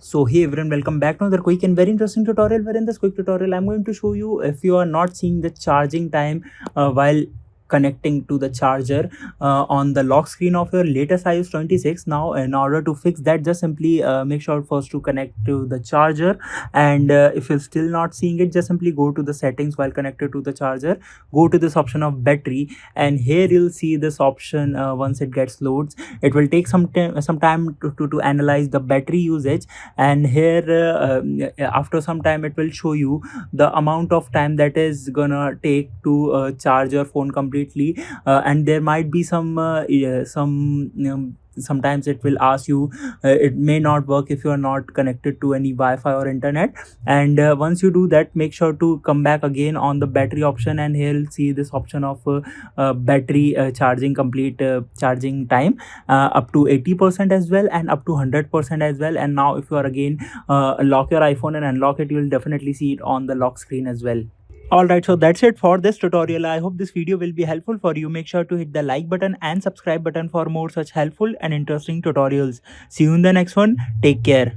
So hey everyone, welcome back to another quick and very interesting tutorial. Where in this quick tutorial I'm going to show you, if you are not seeing the charging time while connecting to the charger on the lock screen of your latest iOS 26. Now in order to fix that, just simply make sure first to connect to the charger, and if you're still not seeing it, just simply go to the settings while connected to the charger, go to this option of battery, and here you'll see this option. Once it gets loads, it will take some time to analyze the battery usage, and here after some time it will show you the amount of time that is gonna take to charge your phone completely. And there might be sometimes it will ask you, it may not work if you are not connected to any Wi-Fi or internet. And once you do that, make sure to come back again on the battery option, and here you'll see this option of battery charging complete charging time up to 80% as well, and up to 100% as well. And now if you are again lock your iPhone and unlock it, you will definitely see it on the lock screen as well. Alright, so that's it for this tutorial. I hope this video will be helpful for you. Make sure to hit the like button and subscribe button for more such helpful and interesting tutorials. See you in the next one. Take care.